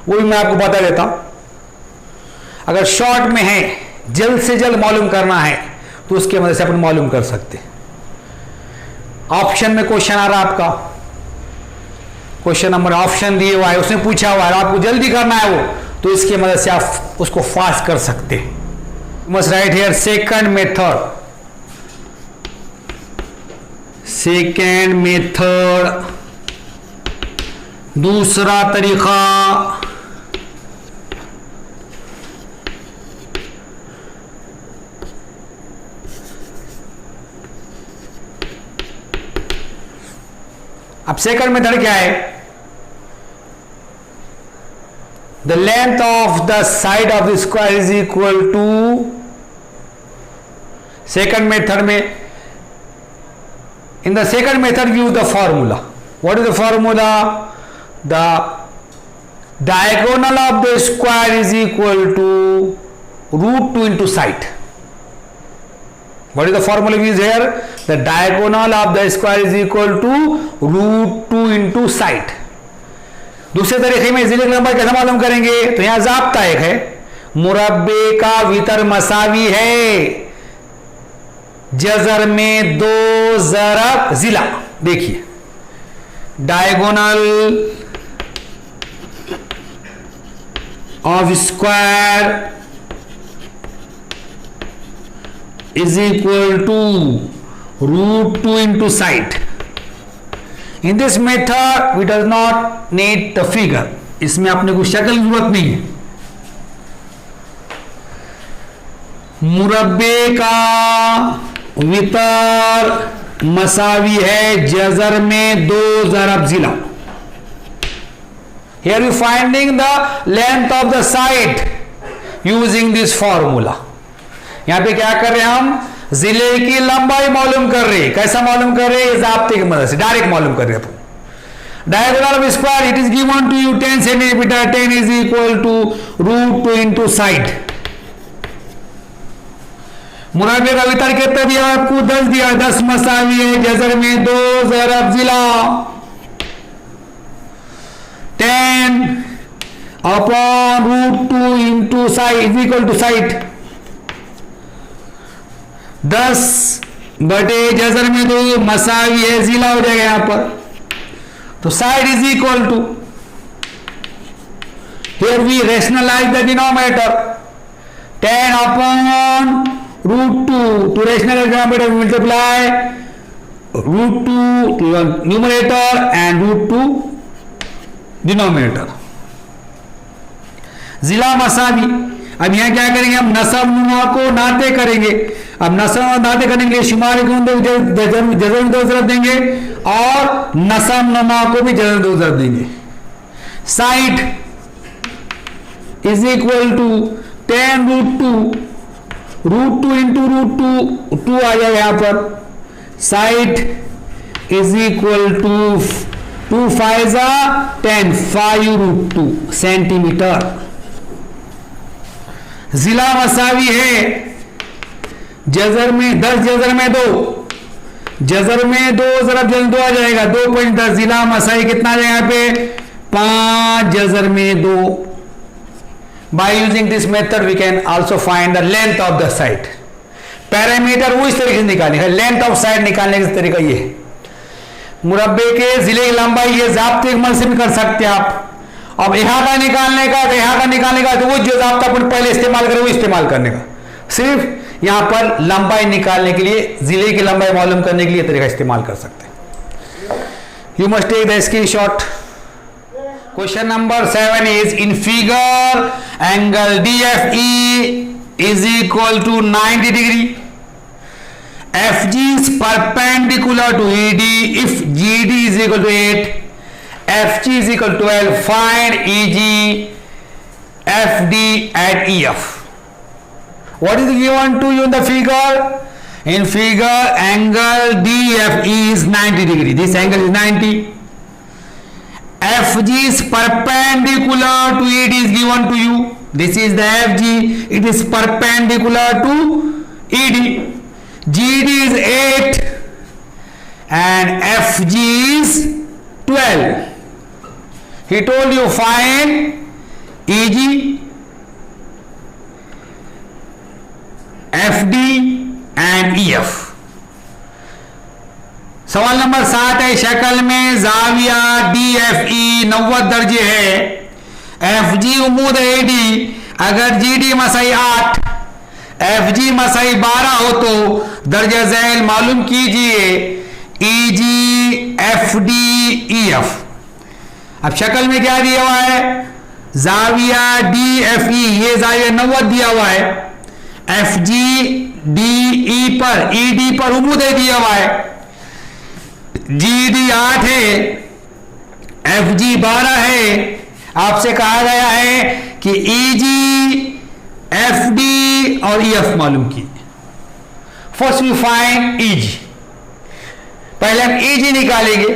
Speaker 1: वो भी मैं आपको बता देता हूं। अगर शॉर्ट में है, जल्द से जल्द मालूम करना है, तो उसके मदद से अपन मालूम कर सकते हैं। ऑप्शन में क्वेश्चन आ रहा है आपका, क्वेश्चन नंबर ऑप्शन दिए हुआ है, उसने पूछा हुआ है, आपको जल्दी करना है वो, तो इसकी मदद से आप उसको फास्ट कर सकते हैं। Must write here second method. Second method, दूसरा तरीका। अब सेकंड मेथड क्या है? The length of the side of the square is equal to, second method में In the second method, use the formula. What is the formula? The diagonal of the square is equal to root 2 into side. What is the formula we use here? The diagonal of the square is equal to root 2 into side. दूसरे तरीके में जिले की लंबाई कैसे मालूम करेंगे? तो यहां ज़ाब्ता एक है, मुरब्बे का वितर मसावी है जजर में 2 ज़रब जिला। देखिए, diagonal of square is equal to root 2 into side. In this method we does not need the figure. इसमें आपने कोई शक्ल की जरूरत नहीं है। मुरब्बे का वितर मसावी है जजर में 2 ज़रब जिला। Here we finding the length of the side using this formula. यहां पे क्या कर रहे हैं हम? जिले की लंबाई मालूम कर रहे हैं। कैसा मालूम कर रहे हैं? ज़ाब्ते की मदद से डायरेक्ट मालूम कर रहे हैं। Diagonal of square it is given to you 10 centimetre, 10 is equal to root 2 into side. मुरब्बे का वितर कितना दिया आपको? 10 दिया। 10 मसावी है जजर में 2 ज़रब जिला। 10 upon root 2 into side is equal to side. 10 बटे जजर में 2 मसावी है जिला हो जाएगा यहां पर। तो side is equal to, here we rationalise the denominator, 10 upon root 2 to rationalise denominator multiply root 2 to numerator and root 2 denominator. जिला मसावी। अब यहां क्या करेंगे? हम नसब नुमा को नाते करेंगे। अब नसब नाते करने के लिए शुमार जजर में 2 ज़रब देंगे और नसब नुमा को भी जजर 2 ज़रब देंगे। Side is equal to 10 root 2 into root 2 आ जाएगा यहां पर। Side is equal to 2 5 10 5 root 2 centimetre. जिला मसावी है जजर में 10 जजर में 2, जजर में 2 ज़रब जजर 2 आ जाएगा। 2.10 जिला मसावी कितना आ जाएगा यहाँ पे? 5 जजर में 2। By using this method we can also find the length of the side. Parameter वो इस तरीके से निकालने का, लेंथ ऑफ साइड निकालने का तरीका ये है। मुरब्बे के जिले की लंबाई ये ज़ाब्ते के मदद से भी कर सकते हैं आप। अब इहाता निकालने का, तो इहाता निकालने का तो वो जो ज़ाब्ता अपन पहले इस्तेमाल करें वो इस्तेमाल करने का। सिर्फ यहां पर लंबाई निकालने के लिए, जिले की लंबाई मालूम करने के लिए तरीका इस्तेमाल कर सकते हैं। You must take the screenshot. Question number 7 is in figure angle DFE is equal to 90 degree. FG is perpendicular to ED if GD is equal to 8, FG is equal to 12. Find EG, FD and EF. What is given to you in the figure? In figure, angle DFE is 90 degree. This angle is 90. FG is perpendicular to ED is given to you. This is the FG. It is perpendicular to ED. GD is 8 and FG is 12. He told you find EG, FD and EF. सवाल number 7 है, शक्ल में जाविया DFE 90 दर्जे है। FG उमूद AD, अगर GD Masai 8 FG Masai 12 हो तो दर्जा झैल मालूम कीजिए EG, FD, EF। अब शक्ल में क्या दिया हुआ है? जाविया DFE, ये जाविया 90 दिया हुआ है। FG DE पर ED पर उमूद दिया हुआ है। GD 8 है, FG 12 है। आपसे कहा गया है कि EG, FD और EF मालूम की। First we find EG। पहले हम EG निकालेंगे.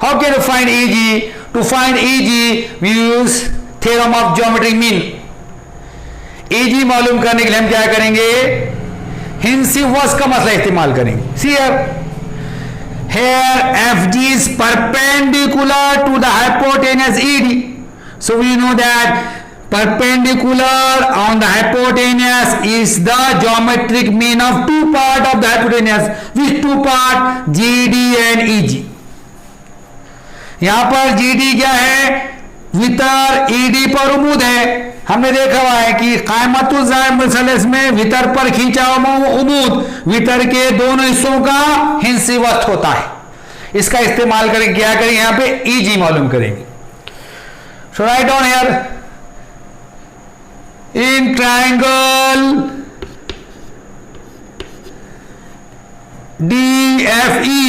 Speaker 1: How can you find EG? To find EG, we use theorem of geometric mean. EG मालूम करने के लिए हम क्या करेंगे? हिंसीवस का मसला इस्तेमाल करेंगे. See here FG is perpendicular to the hypotenuse ED. So we know that perpendicular on the hypotenuse is the geometric mean of two parts of the hypotenuse. Which two parts? GD and EG. यहां पर GD क्या है? वितर. ED पर उमूद है. हमने देखा हुआ है कि कायमतुल ज़ाहिर मुसल्लस में वितर पर खींचा हुआ उमूद वितर के दोनों हिस्सों का हिंसीवस्त होता है. इसका इस्तेमाल करेंगे. क्या करेंगे? यहां पे EG मालूम करेंगे. So write down here. In triangle DFE,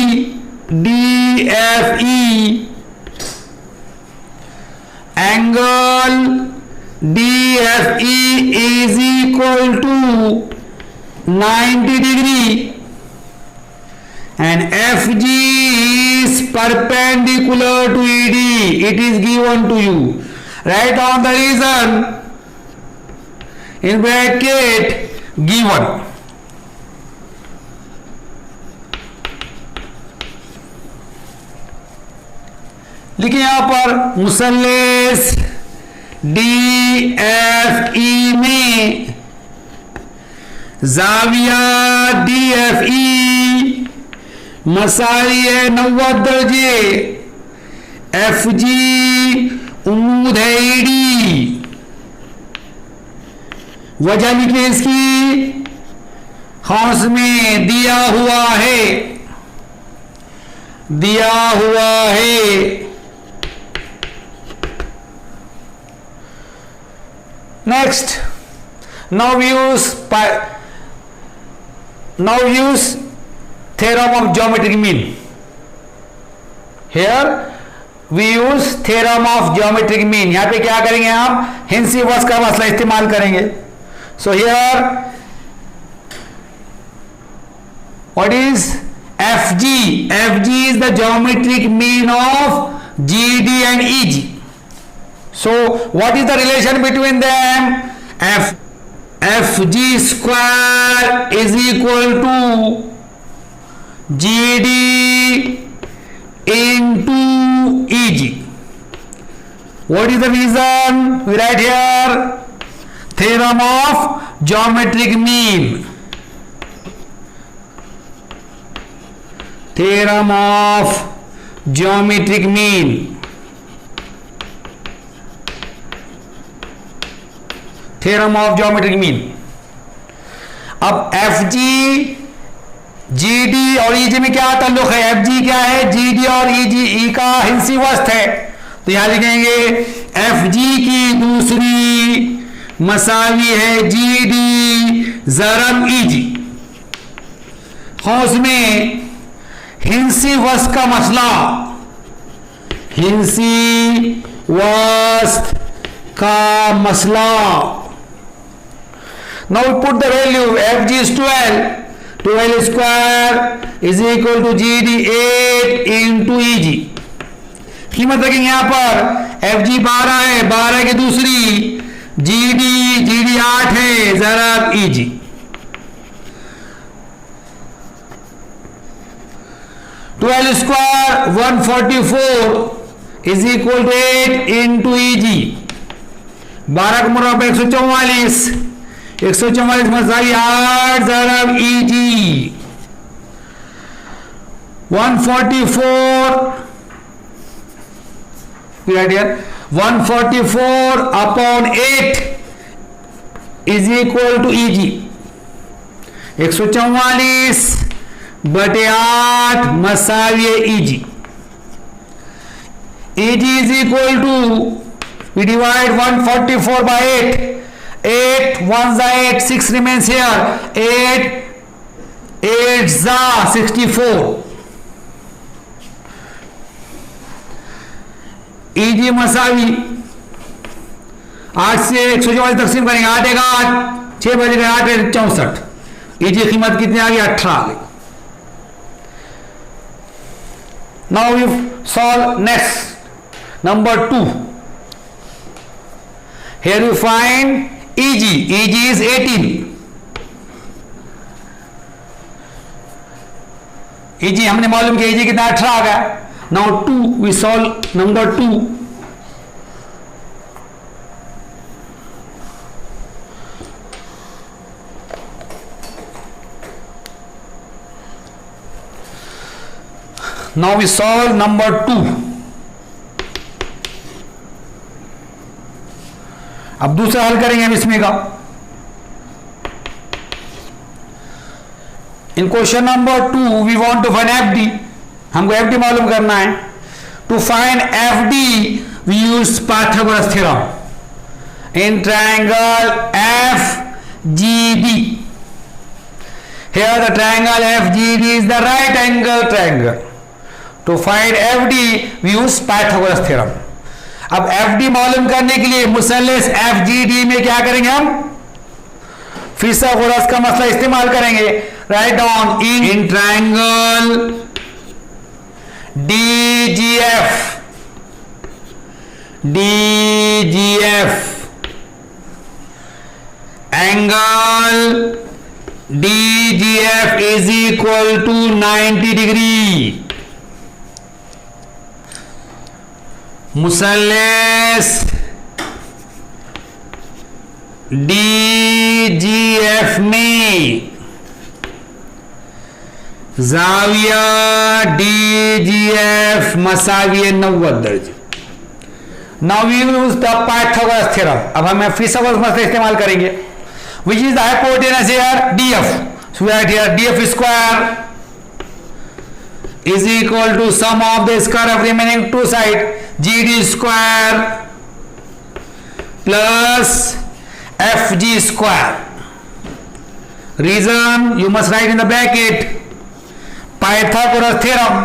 Speaker 1: angle DFE is equal to 90 degree and FG is perpendicular to ED. It is given to you. Write down the reason in bracket given. लिखिए यहां पर मुसल्लेस DFE में जाविया DFE Masai है 90 दर्जे. FG उम्मीद है ED. वजह लिखिए इसकी. खास में दिया हुआ है. Next, now use theorem of geometric mean. Here we use theorem of geometric mean. यहाँ पे क्या करेंगे? हम हिंसीवस का मसला इस्तेमाल करेंगे. So here what is FG? FG is the geometric mean of GD and EG. So what is the relation between them? FG square is equal to GD into EG. What is the reason? We write here theorem of geometric mean. Theorem of geometric mean. Theorem of geometric mean. अब FG, GD और EG में क्या ताल्लुक है? FG क्या है? GD और EG का हिंसीवस्त है. तो यहां लिखेंगे FG की दूसरी मसावी है GD ज़रब EG. खौस में हिंसीवस्त का मसला. हिंसीवस्त का मसला. Now we put the value. FG is 12. 12 square is equal to GD 8 into EG. कीमत रखेंगे यहां पर. FG 12 है. 12 की दूसरी GD 8 है ज़रब EG. Twelve square 144 is equal to 8 into EG. 12 का मुरब्बा 144. 144 Masai 8 ज़रब EG. 144 upon 8 is equal to EG. 144 बटे 8 मसावी EG. EG is equal to, we divide 144 by 8. 8 1 za 8, 6 remains here. 8 za 64. EG मसावी 8 से 144 तकसीम करेंगे. 8 एक 8, 6 बजे 8 64. EG कीमत कितनी आ गई? 18 आ गई. Now we solve next, number 2. Here we find EG. EG is 18. EG हमने मालूम किया, EG कितना 18 आ गया. Now 2, we solve number 2. Now we solve number 2. अब दूसरा हल करेंगे हम इसमें का. In question number 2 we want to find F D. हमको एफ डी मालूम करना है. To find F D we use Pythagoras theorem in triangle F G D. Here the triangle F G D is the right angle triangle. To find F D we use Pythagoras theorem. अब F D मालूम करने के लिए मुसल्लस F G D में क्या करेंगे हम? फिसागोरस का मसला इस्तेमाल करेंगे. Write down in triangle D G F. D G F angle D G F is equal to 90 degree. मुसल्लस DGF में जाविया DGF मसाविये 90 दर्जे. Now we use the Pythagoras theorem. अब हम फिसागोरस मसला इस्तेमाल करेंगे. Which is the hypotenuse here? DF. So we write here DF square is equal to sum of the square of remaining two side GD square plus FG square. Reason you must write in the bracket Pythagoras theorem.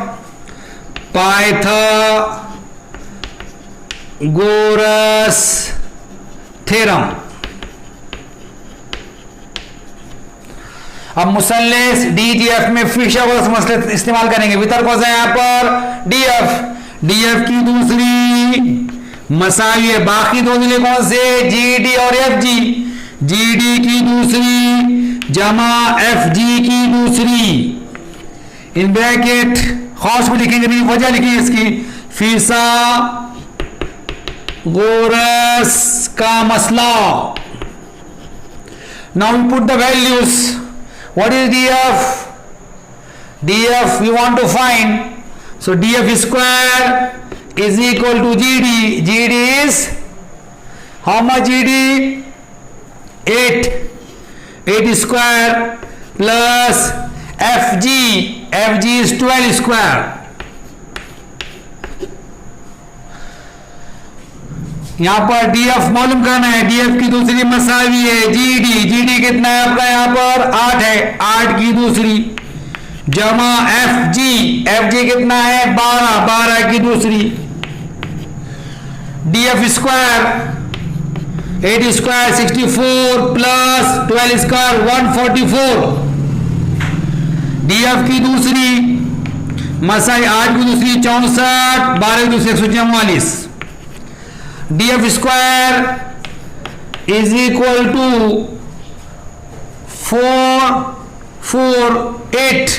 Speaker 1: Pythagoras theorem. अब मुसल्लस DGF में फिसागोरस मसले इस्तेमाल करेंगे. वितर कौन सा है यहाँ पर? DF. DF की दूसरी मसाविये बाकी दो मिले कौन से? GD और FG. GD की दूसरी जमा FG की दूसरी. इन ब्रैकेट खास में लिखेंगे, भी वजह लिखिए इसकी. फिसागोरस का मसला. Now we put the values. What is DF? DF we want to find. So DF square is equal to GD. GD is how much? GD 8. 8 square plus FG. FG is 12 square. यहां पर DF मालूम करना है. DF की दूसरी मसावी है GD. GD कितना है आपका? यहां पर 8 है. 8 की दूसरी जमा FG. FG कितना है? 12. 12 की दूसरी. DF square 8 square 64 plus 12 square 144. DF की दूसरी मसाई 8 की दूसरी 64, 12 की दूसरी 144. DF square is equal to 448.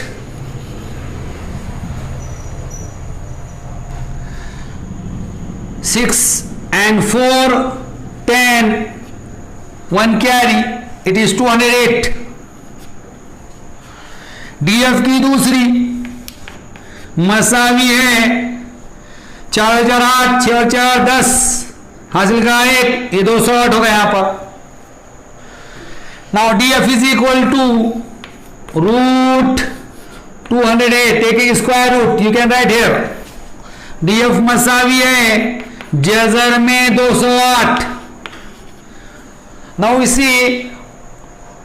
Speaker 1: Six and 4 10. One carry. It is 208. DF की दूसरी मसावी है 4008 6 4 10 हासिल का 1. ये 208 हो गया यहां पर. Now DF is equal to root 208. Taking square root you can write here. DF मसावी है जजर में 208. Now we see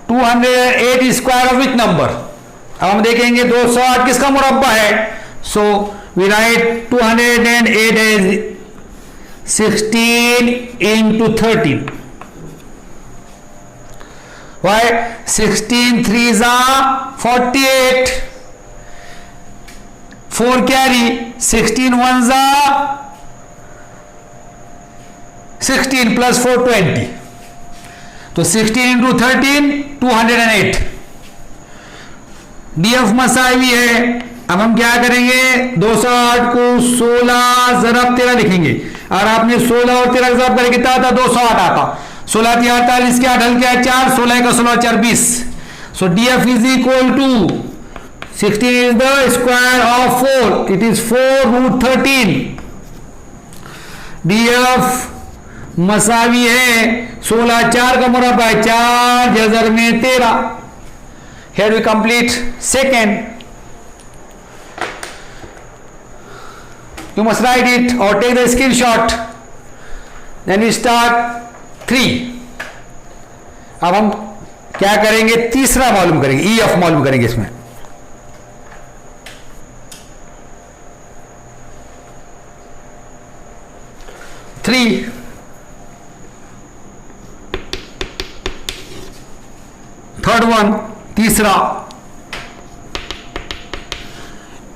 Speaker 1: 208 square of which number. अब हम देखेंगे 208 किसका मुरब्बा है. So we write 208 as 16 into 13. Why? 16 3s are 48. 4 carry, 16 1 जा 16 प्लस 4 20, तो 16 इंटू 13 208 डीएफ मसावी है। अब हम क्या करेंगे, 208 को 16 ज़रब 13 लिखेंगे, और आपने 16 और 13 ज़रब करके कितना आता, 208 आता। 16 3 48 के 8 हल्के 4, 16 का 16 4 20। So D F is equal to 16 is the square of 4, it is 4 root 13। D F मसावी है 16 4 का मुरब्बा 4 जज़र में 13। Here we complete second. You must write it or take the screenshot. Then we start 3. अब हम क्या करेंगे, तीसरा मालूम करेंगे, EF मालूम करेंगे इसमें। थर्ड वन, तीसरा।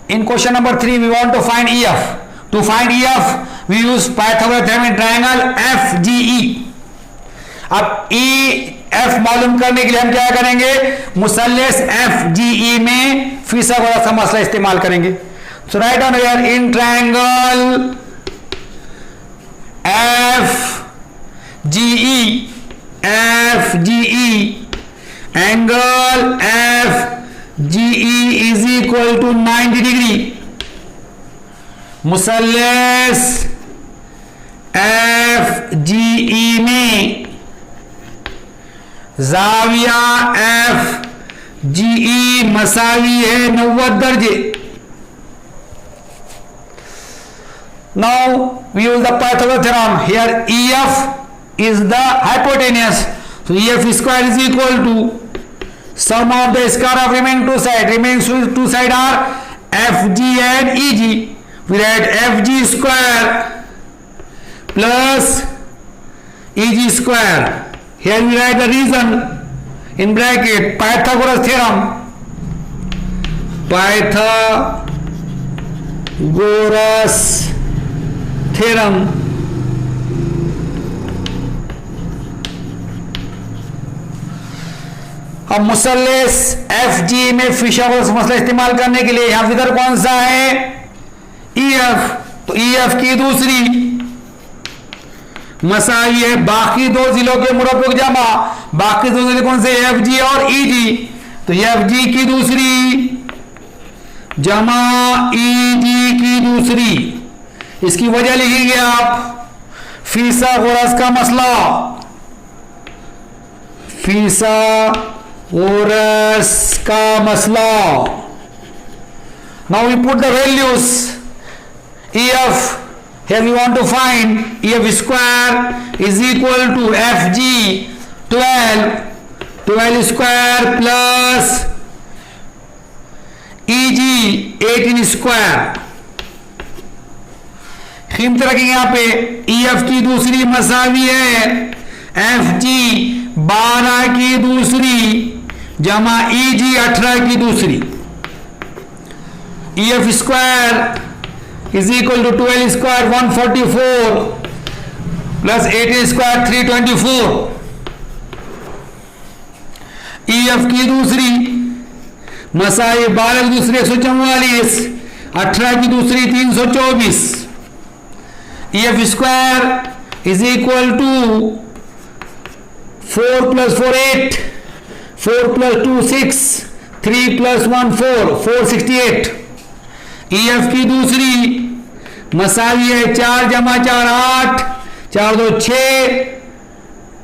Speaker 1: In question number 3 we want to find EF. To find EF we use Pythagoras theorem in triangle FGE. अब EF मालूम करने के लिए हम क्या करेंगे, मुसल्लस FGE में फिसागोरस का मसला इस्तेमाल करेंगे। So write down here, in triangle FGE angle FGE is equal to 90 degree. मुसल्लस FGE में जाविया FGE मसावी है 90 दर्जे। Now we use the Pythagoras theorem. Here EF is the hypotenuse. So EF square is equal to sum of the square of remaining two sides. Remaining two sides are FG and EG. We write FG square plus EG square. Here we write the reason in bracket, Pythagoras theorem. Pythagoras theorem. अब मुसल्लस FG में फिशागोरस मसला इस्तेमाल करने के लिए यहां figure कौन सा है, EF। तो EF की दूसरी मसाई है बाकी दो जिलों के मुरब्बे जमा। बाकी दो जिले कौन से, FG और EG। तो FG की दूसरी जमा EG की दूसरी। इसकी वजह लिखेंगे आप, फिसागोरस का मसला, फिसागोरस का मसला। Now we put the values. EF, here we want to find EF square is equal to FG 12 square plus EG 18 square। कीमत रखेंगे यहाँ पे, EF की दूसरी मसावी है FG 12 की दूसरी जमा EG 18 की दूसरी। EF square is equal to 12 square 144 plus 18 square 324। EF की दूसरी मसाई 12 की दूसरी 144, 18 की दूसरी 324। EF square is equal to 4 plus 4 8, 4 plus 2 6, 3 plus 1 4, 468। EF की दूसरी मसावी है 4 जमा 4 8, 4 2 6,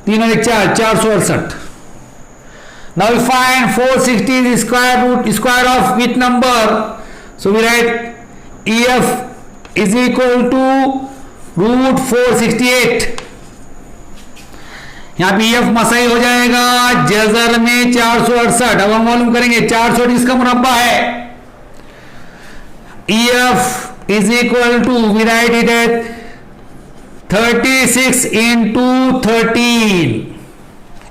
Speaker 1: 3 और 1 4, 468। Now we find 460 is square of which number? So we write EF is equal to root 468। यहां पे EF मसाई हो जाएगा जज़र में 468। अब हम मालूम करेंगे 468 इसका मुरब्बा है। EF is equal to, we write it as 36 into 13.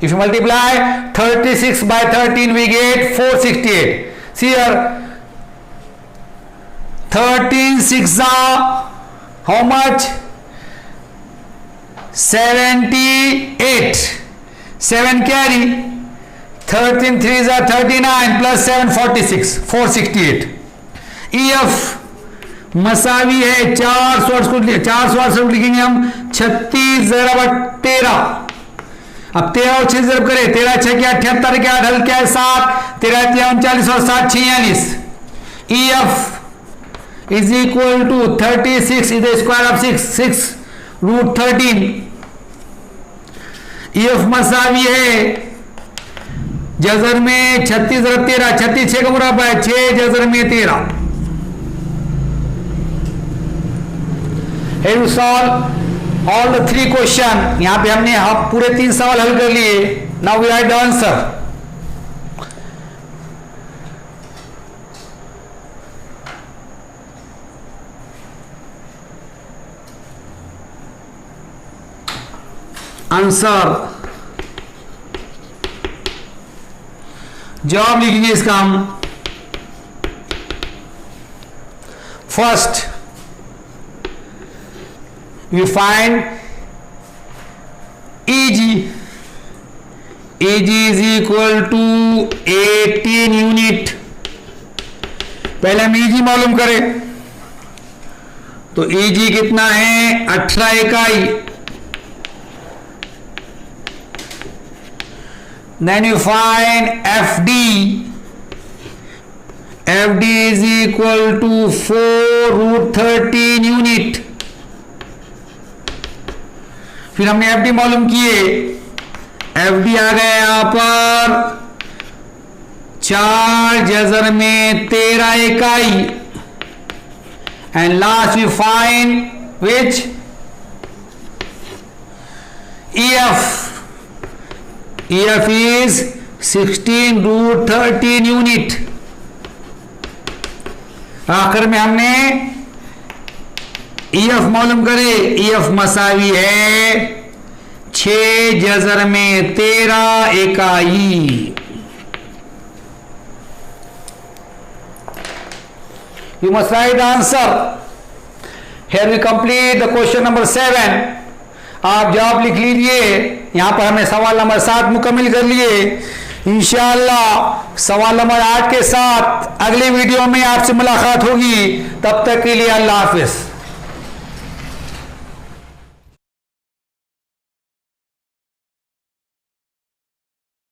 Speaker 1: If you multiply 36 by 13 we get 468. See here 13 6 how much? 78. 7 carry. 13 3 39 plus 7 46 468. EF मसावी है 400 लिखेंगे हम 36 = 13। अब 13 और 6 जब करें 13 6 क्या 78 क्या 8 क्या 7 13 39 और 7 46। EF is equal to 36 is the square of 6 √13। EF मसावी है जजर में 36 + 13 36 6 का मुराबा है 6 जजर में 13। Here you solve all the 3 question। यहां पे हमने पूरे 3 सवाल हल कर लिए। Now we write the answer। Answer जवाब लिखेंगे इसका हम। First we find EG is equal to 18 unit. पहले हम EG मालूम करें तो EG कितना है 18 इकाई। then you find FD is equal to 4 √13 unit. फिर हमने FD मालूम किए। FD आ गया यहां पर 4 जजर में 13 इकाई। And last we find which EF is 16 √13 unit. आखिर में हमने EF मालूम करे। EF मसावी है 6 जजर में 13 इकाई। You must write the answer। Here we complete the question number 7। आप जवाब लिख लीजिए। यहां पर हमने सवाल नंबर 7 मुकम्मल कर लिए। इंशाअल्लाह सवाल नंबर 8 के साथ अगले वीडियो में आपसे मुलाकात होगी। तब तक के लिए अल्लाह हाफिज।